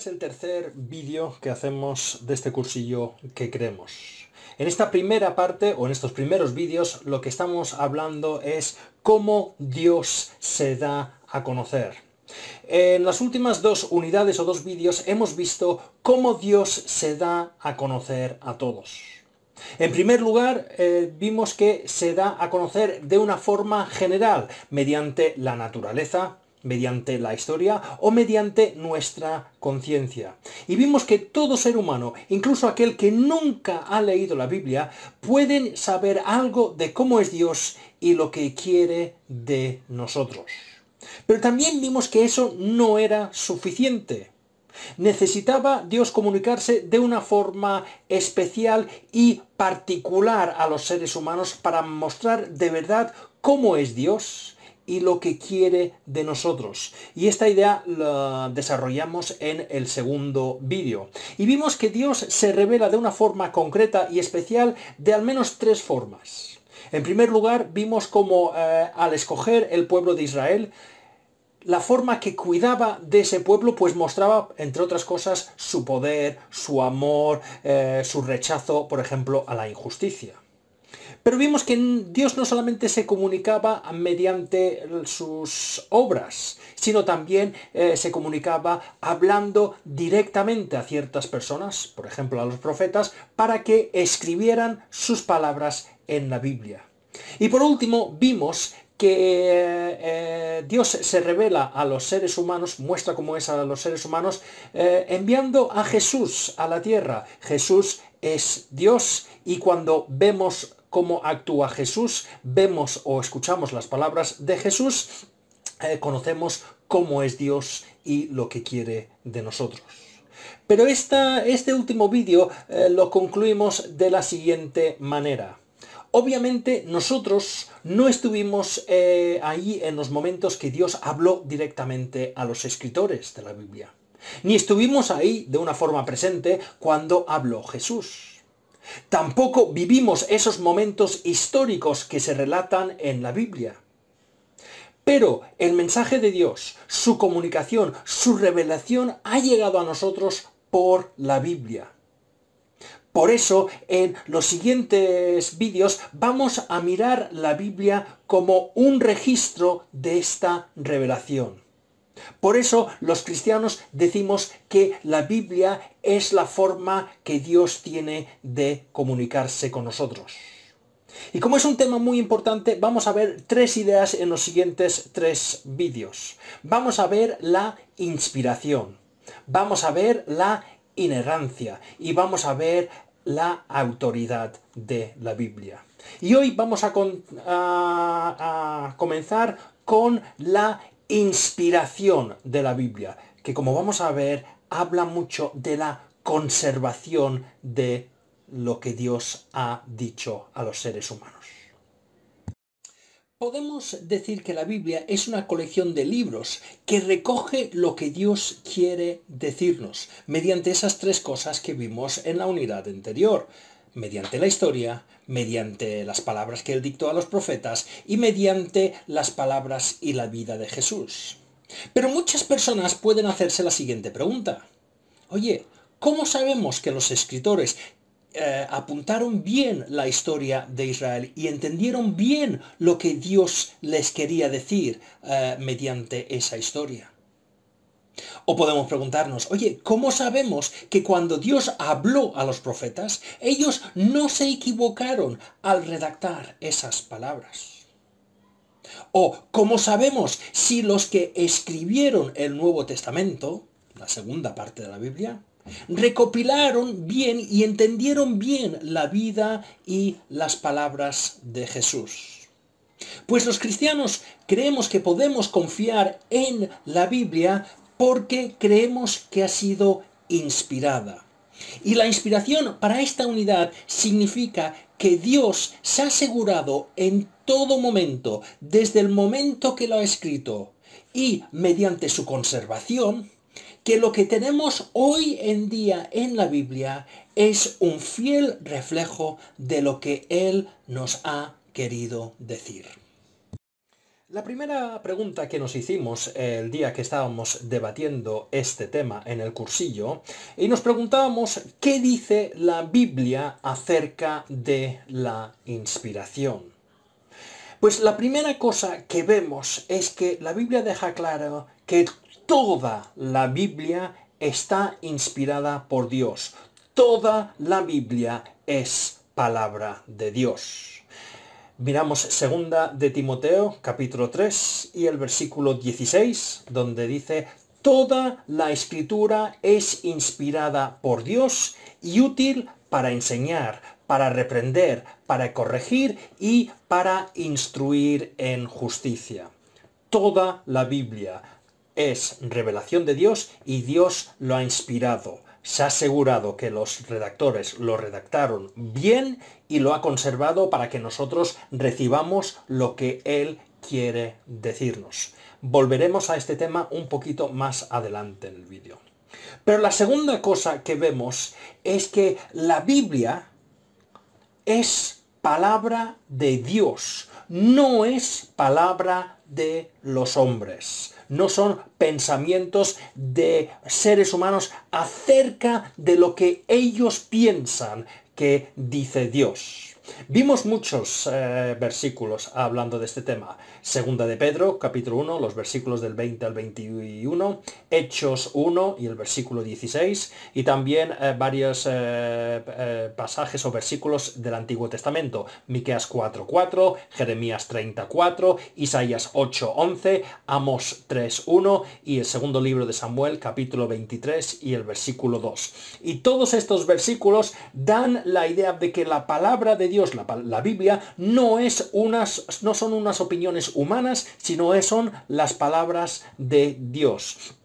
es el tercer vídeo que hacemos de este cursillo que creemos. En esta primera parte, o en estos primeros vídeos, lo que estamos hablando es cómo Dios se da a conocer. En las últimas dos unidades o dos vídeos hemos visto cómo Dios se da a conocer a todos. En primer lugar, vimos que se da a conocer de una forma general, mediante la naturaleza, mediante la historia o mediante nuestra conciencia. Y vimos que todo ser humano, incluso aquel que nunca ha leído la Biblia, pueden saber algo de cómo es Dios y lo que quiere de nosotros. Pero también vimos que eso no era suficiente. Necesitaba Dios comunicarse de una forma especial y particular a los seres humanos para mostrar de verdad cómo es Dios y lo que quiere de nosotros. Y esta idea la desarrollamos en el segundo vídeo. Y vimos que Dios se revela de una forma concreta y especial de al menos tres formas. En primer lugar, vimos cómo al escoger el pueblo de Israel, la forma que cuidaba de ese pueblo pues mostraba, entre otras cosas, su poder, su amor, su rechazo, por ejemplo, a la injusticia. Pero vimos que Dios no solamente se comunicaba mediante sus obras, sino también se comunicaba hablando directamente a ciertas personas, por ejemplo a los profetas, para que escribieran sus palabras en la Biblia. Y por último vimos que Dios se revela a los seres humanos, muestra cómo es a los seres humanos, enviando a Jesús a la tierra. Jesús es Dios y cuando vemos cómo actúa Jesús, vemos o escuchamos las palabras de Jesús, conocemos cómo es Dios y lo que quiere de nosotros. Pero este último vídeo lo concluimos de la siguiente manera. Obviamente nosotros no estuvimos ahí en los momentos que Dios habló directamente a los escritores de la Biblia. Ni estuvimos ahí de una forma presente cuando habló Jesús. Tampoco vivimos esos momentos históricos que se relatan en la Biblia. Pero el mensaje de Dios, su comunicación, su revelación ha llegado a nosotros por la Biblia. Por eso, en los siguientes vídeos vamos a mirar la Biblia como un registro de esta revelación. Por eso los cristianos decimos que la Biblia es la forma que Dios tiene de comunicarse con nosotros. Y como es un tema muy importante, vamos a ver tres ideas en los siguientes tres vídeos. Vamos a ver la inspiración, vamos a ver la inerrancia y vamos a ver la autoridad de la Biblia. Y hoy vamos a comenzar con la inspiración de la Biblia, que como vamos a ver, habla mucho de la conservación de lo que Dios ha dicho a los seres humanos. Podemos decir que la Biblia es una colección de libros que recoge lo que Dios quiere decirnos, mediante esas tres cosas que vimos en la unidad anterior, mediante la historia, mediante las palabras que Él dictó a los profetas y mediante las palabras y la vida de Jesús. Pero muchas personas pueden hacerse la siguiente pregunta. Oye, ¿cómo sabemos que los escritores apuntaron bien la historia de Israel y entendieron bien lo que Dios les quería decir mediante esa historia? O podemos preguntarnos, oye, ¿cómo sabemos que cuando Dios habló a los profetas, ellos no se equivocaron al redactar esas palabras? O ¿cómo sabemos si los que escribieron el Nuevo Testamento, la segunda parte de la Biblia, recopilaron bien y entendieron bien la vida y las palabras de Jesús? Pues los cristianos creemos que podemos confiar en la Biblia porque creemos que ha sido inspirada. Y la inspiración para esta unidad significa que Dios se ha asegurado en todo momento, desde el momento que lo ha escrito y mediante su conservación, que lo que tenemos hoy en día en la Biblia es un fiel reflejo de lo que Él nos ha querido decir. La primera pregunta que nos hicimos el día que estábamos debatiendo este tema en el cursillo, y nos preguntábamos qué dice la Biblia acerca de la inspiración. Pues la primera cosa que vemos es que la Biblia deja claro que toda la Biblia está inspirada por Dios. Toda la Biblia es palabra de Dios. Miramos segunda de Timoteo, capítulo 3 y el versículo 16, donde dice: toda la escritura es inspirada por Dios y útil para enseñar, para reprender, para corregir y para instruir en justicia. Toda la Biblia es revelación de Dios y Dios lo ha inspirado. Se ha asegurado que los redactores lo redactaron bien y lo ha conservado para que nosotros recibamos lo que Él quiere decirnos. Volveremos a este tema un poquito más adelante en el vídeo. Pero la segunda cosa que vemos es que la Biblia es palabra de Dios, no es palabra de los hombres. No son pensamientos de seres humanos acerca de lo que ellos piensan que dice Dios. Vimos muchos versículos hablando de este tema. Segunda de Pedro, capítulo 1, los versículos del 20 al 21, Hechos 1 y el versículo 16, y también varios pasajes o versículos del Antiguo Testamento. Miqueas 4:4, Jeremías 30:4, Isaías 8:11, Amós 3:1 y el segundo libro de Samuel, capítulo 23 y el versículo 2. Y todos estos versículos dan la idea de que la palabra de Dios, la Biblia, no son unas opiniones humanas, sino son las palabras de Dios.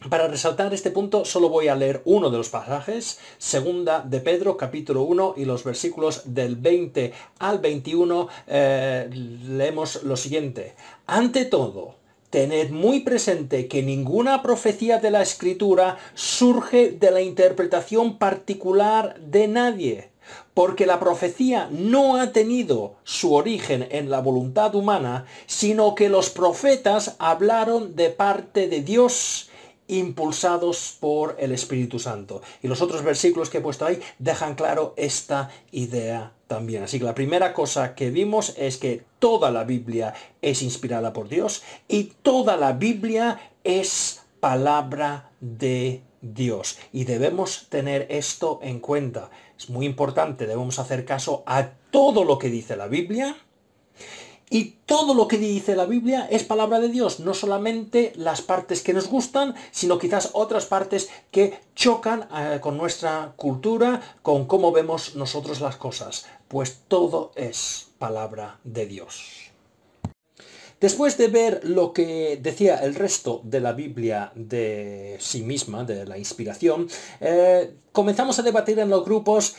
Para resaltar este punto solo voy a leer uno de los pasajes, segunda de Pedro, capítulo 1 y los versículos del 20 al 21, leemos lo siguiente: ante todo, tened muy presente que ninguna profecía de la Escritura surge de la interpretación particular de nadie, porque la profecía no ha tenido su origen en la voluntad humana, sino que los profetas hablaron de parte de Dios, impulsados por el Espíritu Santo. Y los otros versículos que he puesto ahí dejan claro esta idea también. Así que la primera cosa que vimos es que toda la Biblia es inspirada por Dios y toda la Biblia es palabra de Dios. Y debemos tener esto en cuenta. Es muy importante, debemos hacer caso a todo lo que dice la Biblia. Y todo lo que dice la Biblia es palabra de Dios, no solamente las partes que nos gustan, sino quizás otras partes que chocan con nuestra cultura, con cómo vemos nosotros las cosas. Pues todo es palabra de Dios. Después de ver lo que decía el resto de la Biblia de sí misma, de la inspiración, comenzamos a debatir en los grupos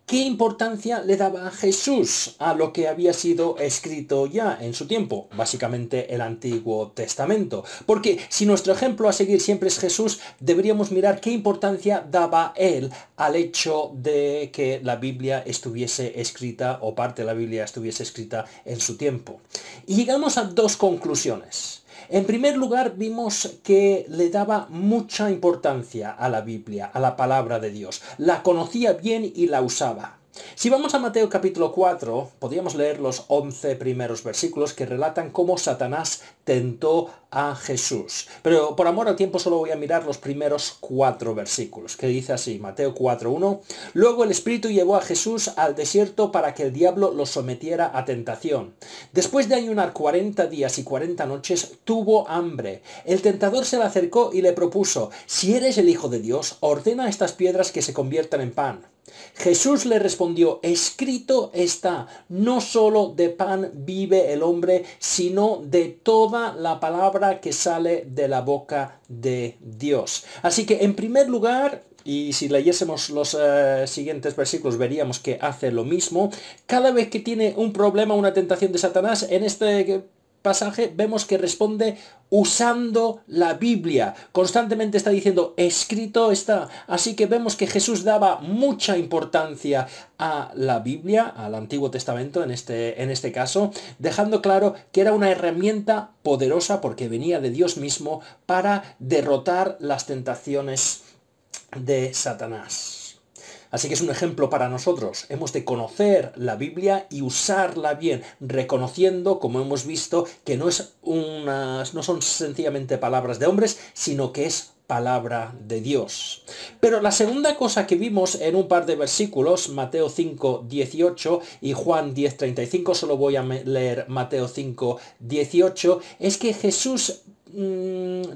¿qué importancia le daba Jesús a lo que había sido escrito ya en su tiempo? Básicamente el Antiguo Testamento. Porque si nuestro ejemplo a seguir siempre es Jesús, deberíamos mirar qué importancia daba él al hecho de que la Biblia estuviese escrita, o parte de la Biblia estuviese escrita en su tiempo. Y llegamos a dos conclusiones. En primer lugar, vimos que le daba mucha importancia a la Biblia, a la palabra de Dios. La conocía bien y la usaba. Si vamos a Mateo capítulo 4, podríamos leer los 11 primeros versículos que relatan cómo Satanás tentó a Jesús. Pero por amor al tiempo solo voy a mirar los primeros 4 versículos, que dice así, Mateo 4:1. Luego el Espíritu llevó a Jesús al desierto para que el diablo lo sometiera a tentación. Después de ayunar 40 días y 40 noches, tuvo hambre. El tentador se le acercó y le propuso: si eres el Hijo de Dios, ordena a estas piedras que se conviertan en pan. Jesús le respondió: escrito está, no solo de pan vive el hombre, sino de toda la palabra que sale de la boca de Dios. Así que en primer lugar, y si leyésemos los siguientes versículos veríamos que hace lo mismo. Cada vez que tiene un problema, una tentación de Satanás, en este pasaje vemos que responde usando la Biblia. Constantemente está diciendo, escrito está. Así que vemos que Jesús daba mucha importancia a la Biblia, al Antiguo Testamento en este caso, dejando claro que era una herramienta poderosa porque venía de Dios mismo para derrotar las tentaciones de Satanás. Así que es un ejemplo para nosotros. Hemos de conocer la Biblia y usarla bien, reconociendo, como hemos visto, que no son sencillamente palabras de hombres, sino que es palabra de Dios. Pero la segunda cosa que vimos en un par de versículos, Mateo 5, 18 y Juan 10, 35, solo voy a leer Mateo 5, 18, es que Jesús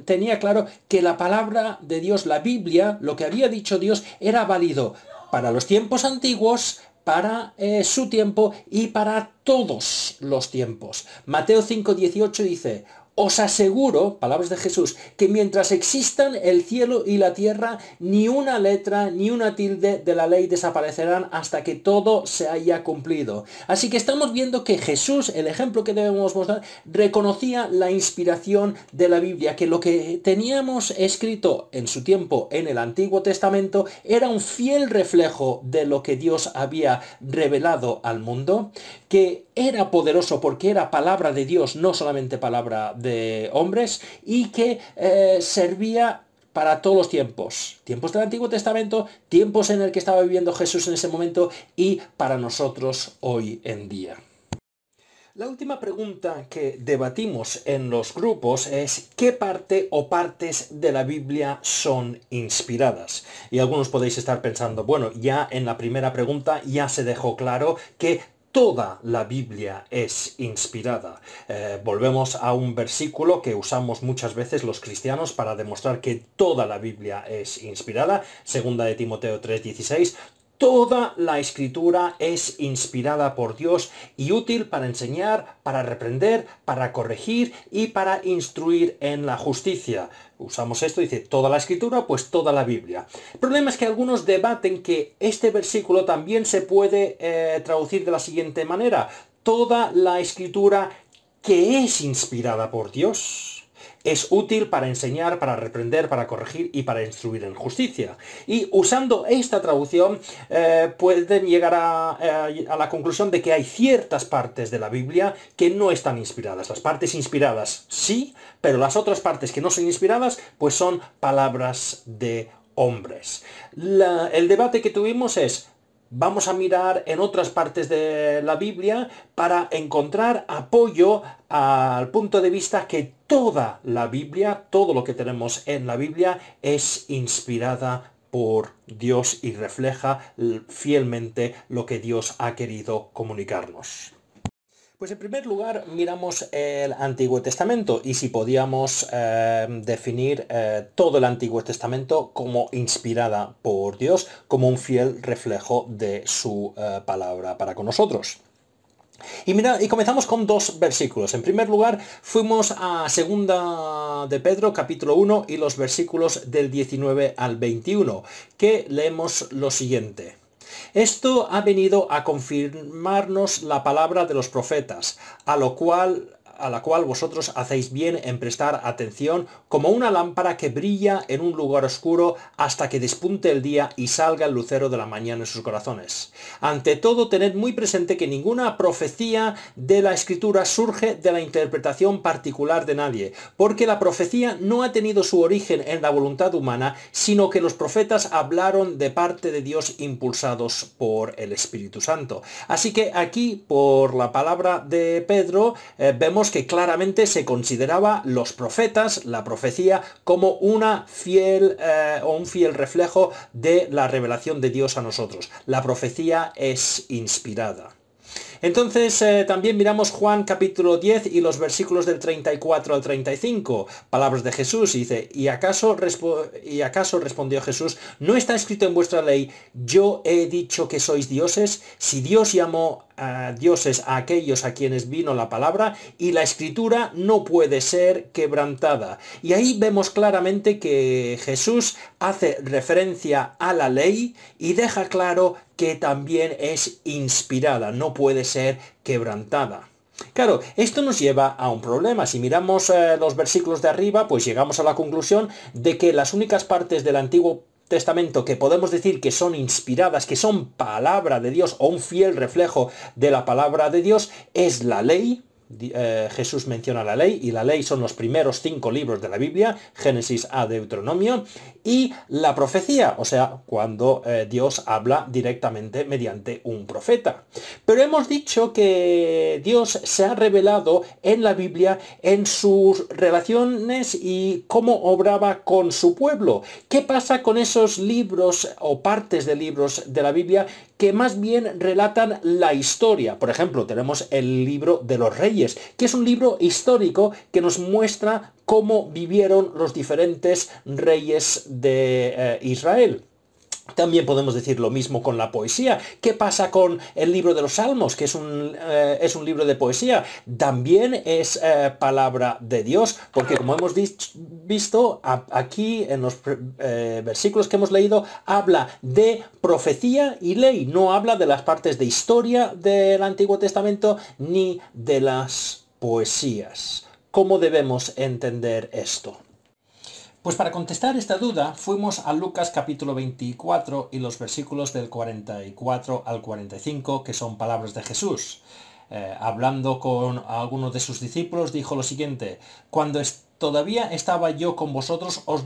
tenía claro que la palabra de Dios, la Biblia, lo que había dicho Dios, era válido para los tiempos antiguos, para su tiempo y para todos los tiempos. Mateo 5:18 dice, os aseguro, palabras de Jesús, que mientras existan el cielo y la tierra, ni una letra ni una tilde de la ley desaparecerán hasta que todo se haya cumplido. Así que estamos viendo que Jesús, el ejemplo que debemos mostrar, reconocía la inspiración de la Biblia, que lo que teníamos escrito en su tiempo en el Antiguo Testamento era un fiel reflejo de lo que Dios había revelado al mundo, que era poderoso porque era palabra de Dios, no solamente palabra de hombres, y que servía para todos los tiempos. Tiempos del Antiguo Testamento, tiempos en el que estaba viviendo Jesús en ese momento y para nosotros hoy en día. La última pregunta que debatimos en los grupos es ¿qué parte o partes de la Biblia son inspiradas? Y algunos podéis estar pensando, bueno, ya en la primera pregunta ya se dejó claro que toda la Biblia es inspirada. Volvemos a un versículo que usamos muchas veces los cristianos para demostrar que toda la Biblia es inspirada. Segunda de Timoteo 3:16. Toda la escritura es inspirada por Dios y útil para enseñar, para reprender, para corregir y para instruir en la justicia. Usamos esto, dice toda la escritura, pues toda la Biblia. El problema es que algunos debaten que este versículo también se puede traducir de la siguiente manera. Toda la escritura que es inspirada por Dios es útil para enseñar, para reprender, para corregir y para instruir en justicia. Y usando esta traducción pueden llegar a la conclusión de que hay ciertas partes de la Biblia que no están inspiradas. Las partes inspiradas sí, pero las otras partes que no son inspiradas pues son palabras de hombres. El debate que tuvimos es, vamos a mirar en otras partes de la Biblia para encontrar apoyo al punto de vista que toda la Biblia, todo lo que tenemos en la Biblia es inspirada por Dios y refleja fielmente lo que Dios ha querido comunicarnos. Pues en primer lugar miramos el Antiguo Testamento y si podíamos definir todo el Antiguo Testamento como inspirada por Dios, como un fiel reflejo de su palabra para con nosotros. Y comenzamos con dos versículos. En primer lugar, fuimos a Segunda de Pedro, capítulo 1, y los versículos del 19 al 21, que leemos lo siguiente. Esto ha venido a confirmarnos la palabra de los profetas, a la cual vosotros hacéis bien en prestar atención, como una lámpara que brilla en un lugar oscuro hasta que despunte el día y salga el lucero de la mañana en sus corazones. Ante todo, tened muy presente que ninguna profecía de la Escritura surge de la interpretación particular de nadie, porque la profecía no ha tenido su origen en la voluntad humana, sino que los profetas hablaron de parte de Dios impulsados por el Espíritu Santo. Así que aquí, por la palabra de Pedro, vemos que claramente se consideraba los profetas, la profecía, como un fiel reflejo de la revelación de Dios a nosotros. La profecía es inspirada. Entonces también miramos Juan capítulo 10 y los versículos del 34 al 35, palabras de Jesús, y dice, ¿y acaso respondió Jesús, no está escrito en vuestra ley, yo he dicho que sois dioses? Si Dios llamó dioses a aquellos a quienes vino la palabra, y la escritura no puede ser quebrantada. Y ahí vemos claramente que Jesús hace referencia a la ley y deja claro que también es inspirada, no puede ser quebrantada. Claro, esto nos lleva a un problema. Si miramos los versículos de arriba, pues llegamos a la conclusión de que las únicas partes del Antiguo Testamento que podemos decir que son inspiradas, que son palabra de Dios o un fiel reflejo de la palabra de Dios, es la ley. Jesús menciona la ley, y la ley son los primeros 5 libros de la Biblia, Génesis a Deuteronomio, y la profecía, o sea, cuando Dios habla directamente mediante un profeta. Pero hemos dicho que Dios se ha revelado en la Biblia en sus relaciones y cómo obraba con su pueblo. ¿Qué pasa con esos libros o partes de libros de la Biblia que más bien relatan la historia? Por ejemplo, tenemos el libro de los Reyes, que es un libro histórico que nos muestra cómo vivieron los diferentes reyes de Israel. También podemos decir lo mismo con la poesía. ¿Qué pasa con el libro de los Salmos, que es un libro de poesía? También es palabra de Dios, porque como hemos visto aquí en los versículos que hemos leído, habla de profecía y ley. No habla de las partes de historia del Antiguo Testamento ni de las poesías. ¿Cómo debemos entender esto? Pues para contestar esta duda fuimos a Lucas capítulo 24 y los versículos del 44 al 45, que son palabras de Jesús. Hablando con algunos de sus discípulos, dijo lo siguiente: cuando todavía estaba yo con vosotros, os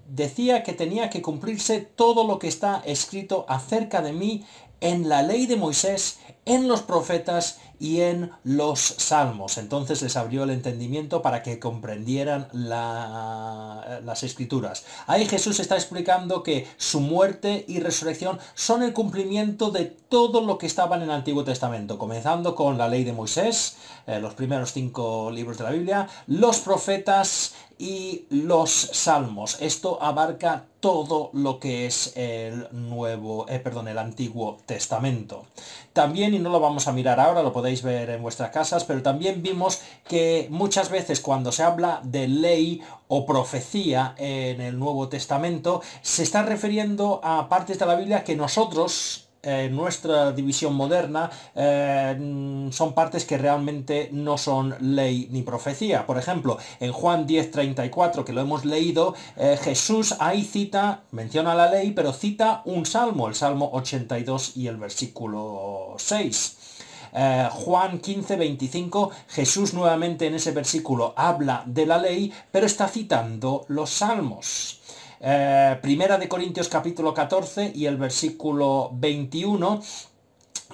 decía que tenía que cumplirse todo lo que está escrito acerca de mí en la ley de Moisés, en los profetas y en los salmos. Entonces les abrió el entendimiento para que comprendieran las escrituras. Ahí Jesús está explicando que su muerte y resurrección son el cumplimiento de todo lo que estaba en el Antiguo Testamento, comenzando con la ley de Moisés, los primeros 5 libros de la Biblia, los profetas y los salmos. Esto abarca todo lo que es el Antiguo Testamento. También, y no lo vamos a mirar ahora, lo podéis ver en vuestras casas, pero también vimos que muchas veces cuando se habla de ley o profecía en el Nuevo Testamento, se está refiriendo a partes de la Biblia que nosotros, nuestra división moderna, son partes que realmente no son ley ni profecía. Por ejemplo, en Juan 10:34, que lo hemos leído, Jesús ahí menciona la ley, pero cita un salmo, el Salmo 82 y el versículo 6. Juan 15:25, Jesús nuevamente en ese versículo habla de la ley, pero está citando los salmos. Primera de Corintios capítulo 14 y el versículo 21,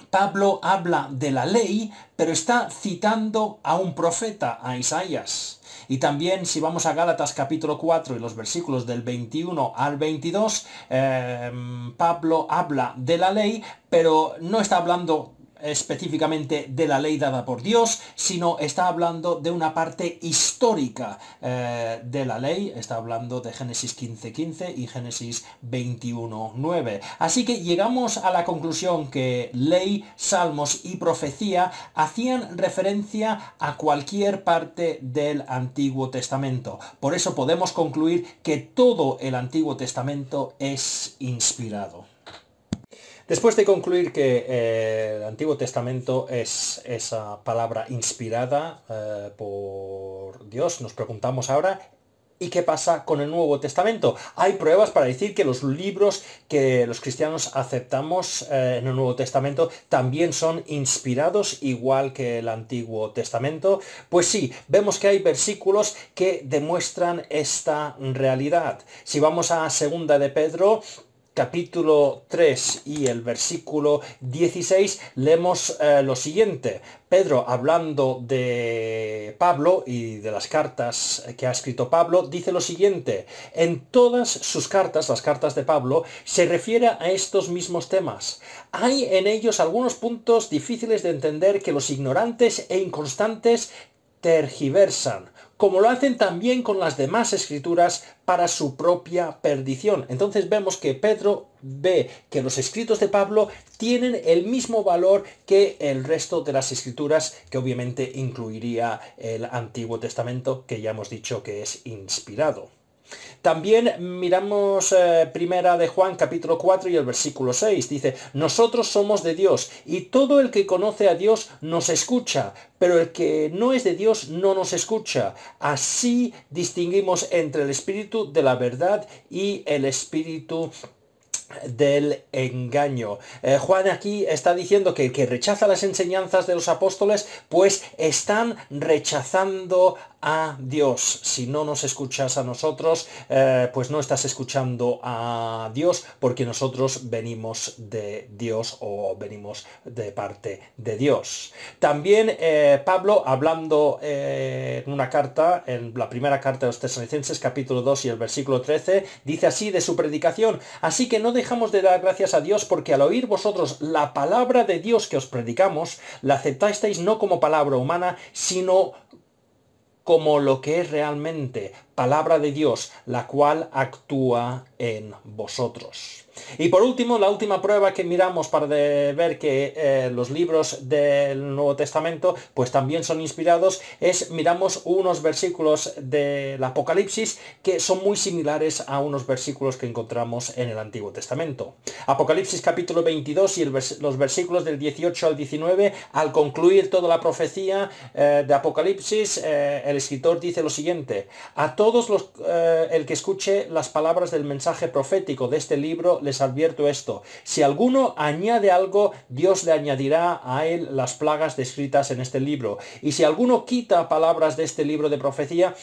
Pablo habla de la ley, pero está citando a un profeta, a Isaías. Y también si vamos a Gálatas capítulo 4 y los versículos del 21 al 22, Pablo habla de la ley, pero no está hablando específicamente de la ley dada por Dios, sino está hablando de una parte histórica de la ley. Está hablando de Génesis 15:15 y Génesis 21:9. Así que llegamos a la conclusión que ley, salmos y profecía hacían referencia a cualquier parte del Antiguo Testamento. Por eso podemos concluir que todo el Antiguo Testamento es inspirado. Después de concluir que el Antiguo Testamento es esa palabra inspirada por Dios, nos preguntamos ahora, ¿y qué pasa con el Nuevo Testamento? Hay pruebas para decir que los libros que los cristianos aceptamos en el Nuevo Testamento también son inspirados igual que el Antiguo Testamento. Pues sí, vemos que hay versículos que demuestran esta realidad. Si vamos a 2 de Pedro, capítulo 3 y el versículo 16, leemos lo siguiente. Pedro, hablando de Pablo y de las cartas que ha escrito Pablo, dice lo siguiente: en todas sus cartas, las cartas de Pablo, se refiere a estos mismos temas. Hay en ellos algunos puntos difíciles de entender que los ignorantes e inconstantes tergiversan, como lo hacen también con las demás escrituras para su propia perdición. Entonces vemos que Pedro ve que los escritos de Pablo tienen el mismo valor que el resto de las escrituras, que obviamente incluiría el Antiguo Testamento, que ya hemos dicho que es inspirado. También miramos primera de Juan capítulo 4 y el versículo 6. Dice, nosotros somos de Dios y todo el que conoce a Dios nos escucha, pero el que no es de Dios no nos escucha. Así distinguimos entre el espíritu de la verdad y el espíritu del engaño. Juan aquí está diciendo que el que rechaza las enseñanzas de los apóstoles, pues están rechazando a Dios. Si no nos escuchas a nosotros, pues no estás escuchando a Dios, porque nosotros venimos de Dios o venimos de parte de Dios. También Pablo, hablando en una carta, en la primera carta de los Tesalonicenses, capítulo 2 y el versículo 13, dice así de su predicación, así que no dejamos de dar gracias a Dios porque al oír vosotros la palabra de Dios que os predicamos, la aceptasteis no como palabra humana, sino como lo que es realmente palabra de Dios, la cual actúa en vosotros. Y por último, la última prueba que miramos para ver que los libros del Nuevo Testamento pues también son inspirados es, miramos unos versículos del Apocalipsis que son muy similares a unos versículos que encontramos en el Antiguo Testamento. Apocalipsis capítulo 22 y los versículos del 18 al 19, al concluir toda la profecía de Apocalipsis, el escritor dice lo siguiente, a todos el que escuche las palabras del mensaje profético de este libro les advierto esto, si alguno añade algo, Dios le añadirá a él las plagas descritas en este libro, y si alguno quita palabras de este libro de profecía,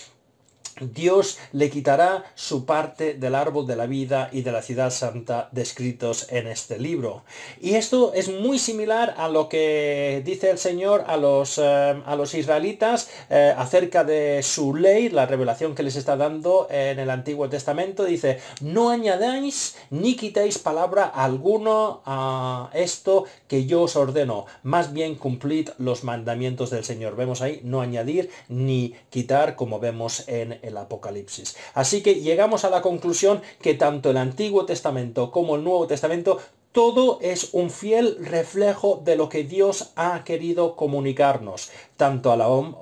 Dios le quitará su parte del árbol de la vida y de la ciudad santa descritos en este libro. Y esto es muy similar a lo que dice el Señor a los israelitas acerca de su ley, la revelación que les está dando en el Antiguo Testamento. Dice, no añadáis ni quitéis palabra alguna a esto que yo os ordeno, más bien cumplid los mandamientos del Señor. Vemos ahí, no añadir ni quitar, como vemos en el Apocalipsis. Así que llegamos a la conclusión que tanto el Antiguo Testamento como el Nuevo Testamento, todo es un fiel reflejo de lo que Dios ha querido comunicarnos, tanto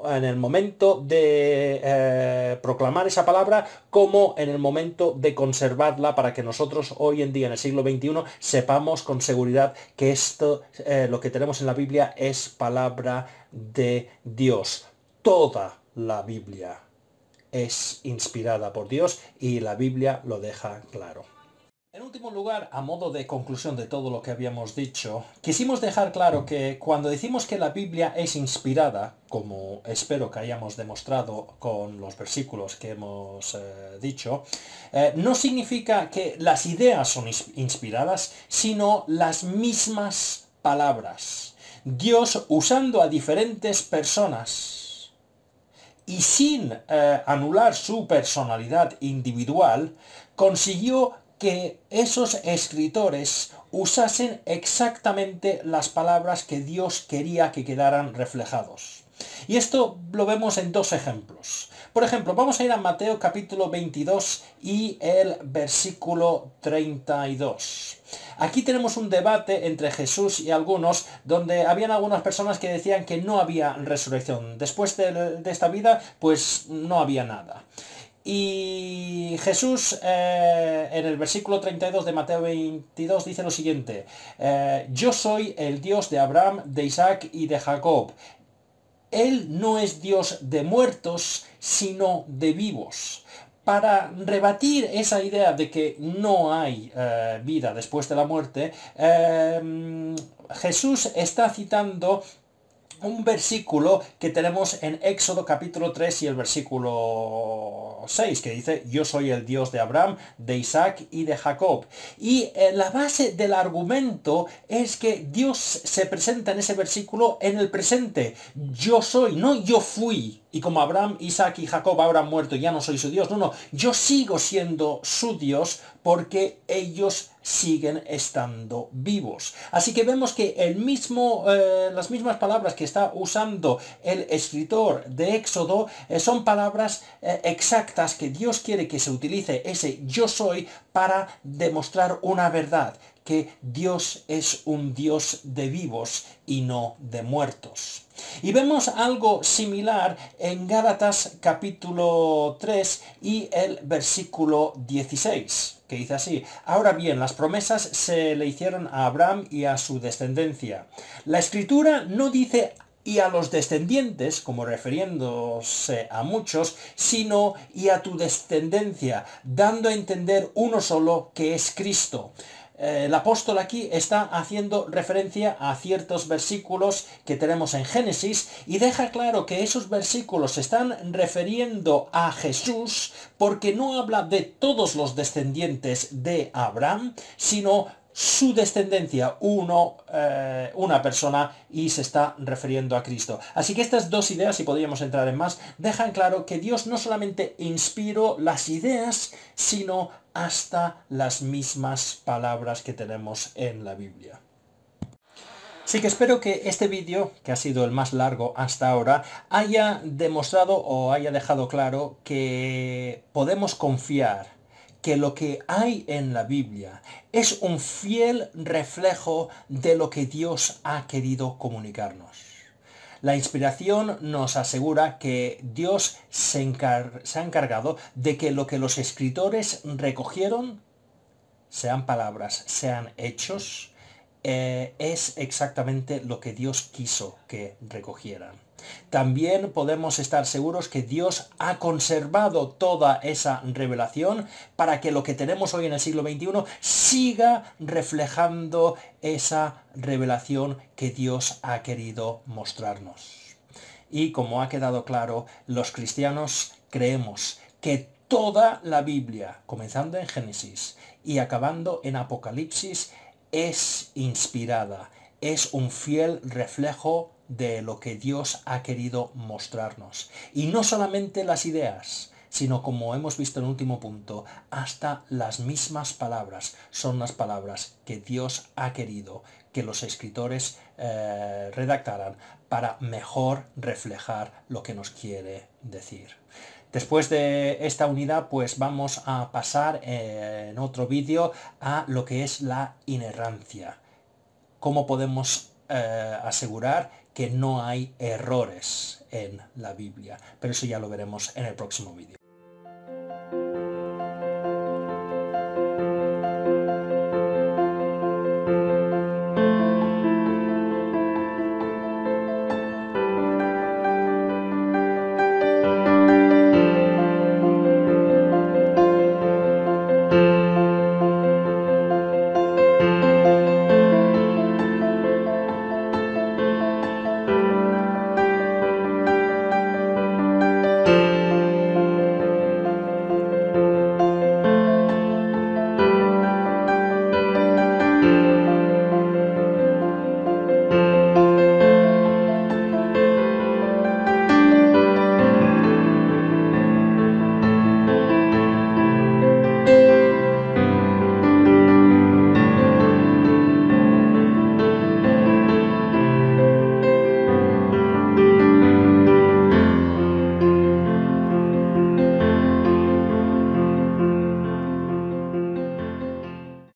en el momento de proclamar esa palabra como en el momento de conservarla para que nosotros hoy en día, en el siglo XXI, sepamos con seguridad que esto, lo que tenemos en la Biblia, es palabra de Dios. Toda la Biblia es inspirada por Dios y la Biblia lo deja claro. En último lugar, a modo de conclusión de todo lo que habíamos dicho, quisimos dejar claro que cuando decimos que la Biblia es inspirada, como espero que hayamos demostrado con los versículos que hemos dicho, no significa que las ideas son inspiradas, sino las mismas palabras. Dios, usando a diferentes personas y sin anular su personalidad individual, consiguió que esos escritores usasen exactamente las palabras que Dios quería que quedaran reflejados. Y esto lo vemos en dos ejemplos. Por ejemplo, vamos a ir a Mateo capítulo 22 y el versículo 32. Aquí tenemos un debate entre Jesús y algunos, donde habían algunas personas que decían que no había resurrección. Después de esta vida, pues no había nada. Y Jesús en el versículo 32 de Mateo 22 dice lo siguiente, yo soy el Dios de Abraham, de Isaac y de Jacob. Él no es Dios de muertos, sino de vivos. Para rebatir esa idea de que no hay vida después de la muerte, Jesús está citando un versículo que tenemos en Éxodo capítulo 3 y el versículo 6, que dice, yo soy el Dios de Abraham, de Isaac y de Jacob. Y la base del argumento es que Dios se presenta en ese versículo en el presente. Yo soy, no yo fui. Y como Abraham, Isaac y Jacob habrán muerto, ya no soy su Dios. No, yo sigo siendo su Dios porque ellos siguen estando vivos. Así que vemos que las mismas palabras que está usando el escritor de Éxodo son palabras exactas que Dios quiere que se utilice ese yo soy para demostrar una verdad, que Dios es un Dios de vivos y no de muertos. Y vemos algo similar en Gálatas capítulo 3 y el versículo 16, que dice así: ahora bien, las promesas se le hicieron a Abraham y a su descendencia. La Escritura no dice y a los descendientes, como refiriéndose a muchos, sino y a tu descendencia, dando a entender uno solo, que es Cristo. El apóstol aquí está haciendo referencia a ciertos versículos que tenemos en Génesis y deja claro que esos versículos se están refiriendo a Jesús porque no habla de todos los descendientes de Abraham, sino su descendencia, una persona, y se está refiriendo a Cristo. Así que estas dos ideas, si podríamos entrar en más, dejan claro que Dios no solamente inspiró las ideas, sino hasta las mismas palabras que tenemos en la Biblia. Así que espero que este vídeo, que ha sido el más largo hasta ahora, haya demostrado o haya dejado claro que podemos confiar que lo que hay en la Biblia es un fiel reflejo de lo que Dios ha querido comunicarnos. La inspiración nos asegura que Dios se ha encargado de que lo que los escritores recogieron, sean palabras, sean hechos, es exactamente lo que Dios quiso que recogieran. También podemos estar seguros que Dios ha conservado toda esa revelación para que lo que tenemos hoy en el siglo XXI siga reflejando esa revelación que Dios ha querido mostrarnos. Y como ha quedado claro, los cristianos creemos que toda la Biblia, comenzando en Génesis y acabando en Apocalipsis, es inspirada, es un fiel reflejo de lo que Dios ha querido mostrarnos. Y no solamente las ideas, sino, como hemos visto en el último punto, hasta las mismas palabras son las palabras que Dios ha querido que los escritores redactaran para mejor reflejar lo que nos quiere decir. Después de esta unidad, pues vamos a pasar en otro vídeo a lo que es la inerrancia. Cómo podemos asegurar que no hay errores en la Biblia. Pero eso ya lo veremos en el próximo vídeo.